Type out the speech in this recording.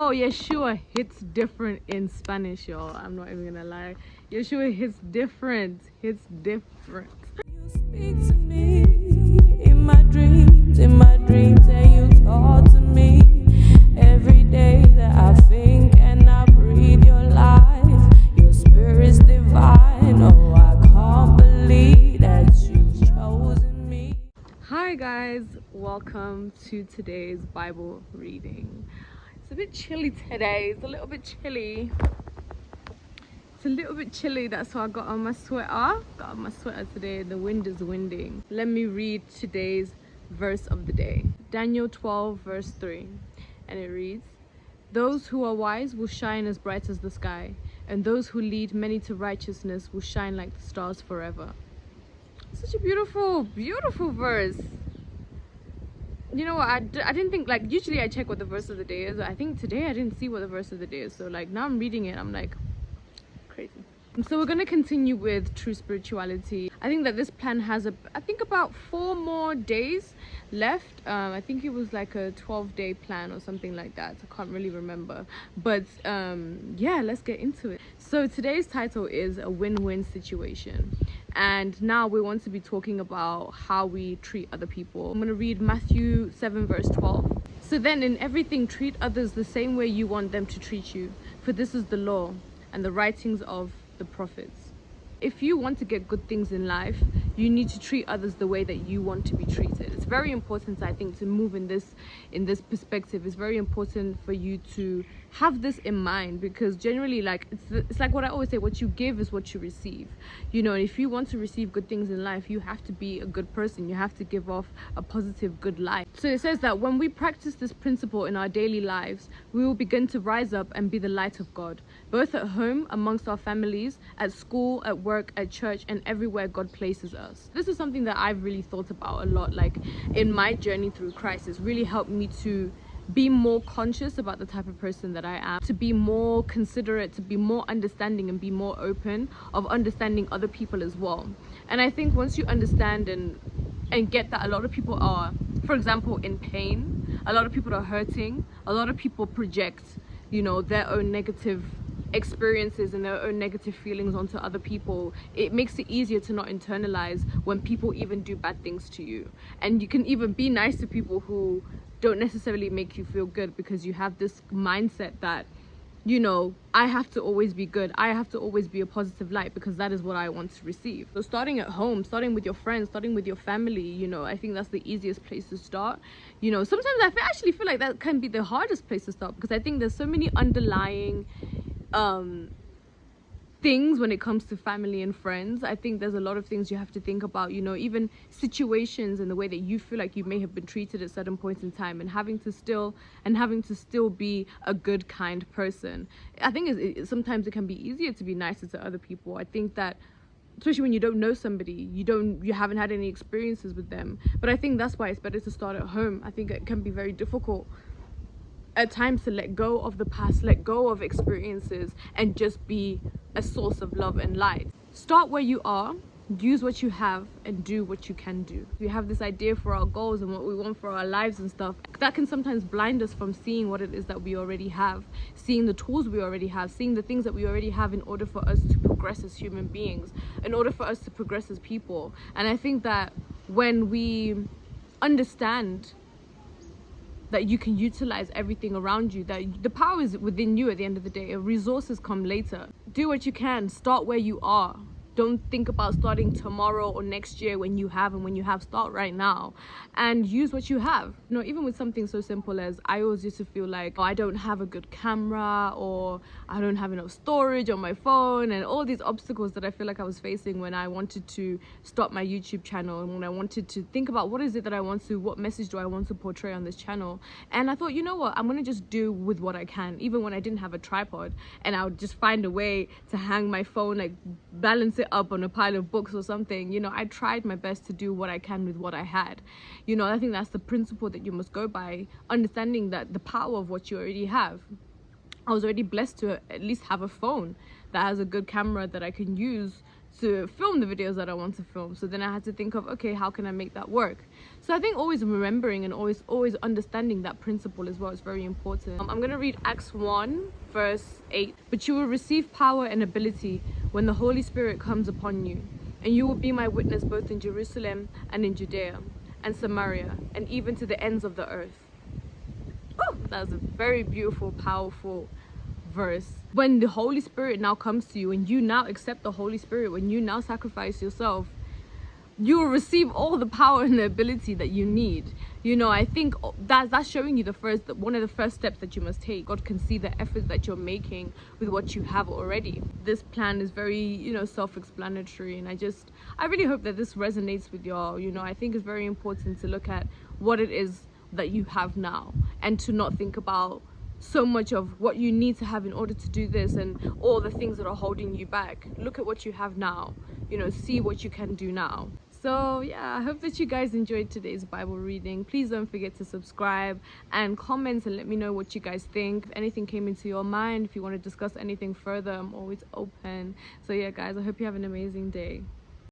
Oh, Yeshua hits different in Spanish, y'all. I'm not even gonna lie. Yeshua hits different. Hits different. You speak to me in my dreams, and you talk to me every day that I think and I breathe your life. Your spirit's divine. Oh, I can't believe that you've chosen me. Hi guys, welcome to today's Bible reading. It's a bit chilly today. It's a little bit chilly. That's why I got on my sweater today. The wind is winding. Let me read today's verse of the day. Daniel 12 verse 3. And it reads, "Those who are wise will shine as bright as the sky, and those who lead many to righteousness will shine like the stars forever." Such a beautiful verse. You know what, I didn't think, like, usually I check what the verse of the day is. I think today I didn't see what the verse of the day is, so like now I'm reading it, I'm like, crazy. So we're going to continue with true spirituality. I think that this plan has about 4 more days left. I think it was like a 12-day plan or something like that. I can't really remember, but yeah, let's get into it. So today's title is a win-win situation, and now we want to be talking about how we treat other people. I'm going to read Matthew 7 verse 12. "So then in everything treat others the same way you want them to treat you, for this is the law and the writings of the prophets." If you want to get good things in life, you need to treat others the way that you want to be treated. It's very important, I think, to move in this perspective. It's very important for you to have this in mind, because generally, like, it's like what I always say, what you give is what you receive. You know, if you want to receive good things in life, you have to be a good person. You have to give off a positive, good light. So it says that when we practice this principle in our daily lives, we will begin to rise up and be the light of God, both at home, amongst our families, at school, at work, at church, and everywhere God places us. This is something that I've really thought about a lot, like in my journey through Christ. It's really helped me to be more conscious about the type of person that I am, to be more considerate, to be more understanding, and be more open of understanding other people as well. And I think once you understand and get that a lot of people are, for example, in pain, a lot of people are hurting, a lot of people project, you know, their own negative experiences and their own negative feelings onto other people. It makes it easier to not internalize when people even do bad things to you, and you can even be nice to people who don't necessarily make you feel good, because you have this mindset that, you know, I have to always be good, I have to always be a positive light, because that is what I want to receive. So starting at home, starting with your friends, starting with your family, you know, I think that's the easiest place to start. You know, sometimes I actually feel like that can be the hardest place to start, because I think there's so many underlying things when it comes to family and friends. I think there's a lot of things you have to think about, you know, even situations and the way that you feel like you may have been treated at certain points in time, and having to still be a good, kind person. I think sometimes it can be easier to be nicer to other people. I think that, especially when you don't know somebody, you haven't had any experiences with them. But I think that's why it's better to start at home. I think it can be very difficult at times to let go of the past, let go of experiences, and just be a source of love and light. Start where you are, use what you have, and do what you can do. We have this idea for our goals and what we want for our lives and stuff. That can sometimes blind us from seeing what it is that we already have, seeing the tools we already have, seeing the things that we already have in order for us to progress as human beings, in order for us to progress as people. And I think that when we understand that you can utilize everything around you, that the power is within you at the end of the day, resources come later. Do what you can, start where you are. Don't think about starting tomorrow or next year when you have, and when you have, start right now and use what you have. You know, even with something so simple as, I always used to feel like, oh, I don't have a good camera, or I don't have enough storage on my phone, and all these obstacles that I feel like I was facing when I wanted to start my YouTube channel, and when I wanted to think about what message do I want to portray on this channel. And I thought, you know what, I'm gonna just do with what I can, even when I didn't have a tripod, and I would just find a way to hang my phone, like balance it up on a pile of books or something. You know, I tried my best to do what I can with what I had. You know, I think that's the principle that you must go by, understanding that the power of what you already have. I was already blessed to at least have a phone that has a good camera that I can use to film the videos that I want to film. So then I had to think of, okay, how can I make that work? So I think always remembering and always understanding that principle as well is very important. I'm going to read Acts 1 verse 8. But you will receive power and ability when the Holy Spirit comes upon you, and you will be my witness both in Jerusalem and in Judea and Samaria and even to the ends of the earth. Oh, that's a very beautiful, powerful verse. When the Holy Spirit now comes to you and you now accept the Holy Spirit, when you now sacrifice yourself, you will receive all the power and the ability that you need. You know, I think that's showing you one of the first steps that you must take. God can see the effort that you're making with what you have already. This plan is very, you know, self-explanatory, and I really hope that this resonates with y'all. You know, I think it's very important to look at what it is that you have now and to not think about so much of what you need to have in order to do this and all the things that are holding you back. Look at what you have now, you know, see what you can do now. So yeah, I hope that you guys enjoyed today's Bible reading. Please don't forget to subscribe and comment and let me know what you guys think. If anything came into your mind, if you want to discuss anything further, I'm always open. So yeah guys, I hope you have an amazing day.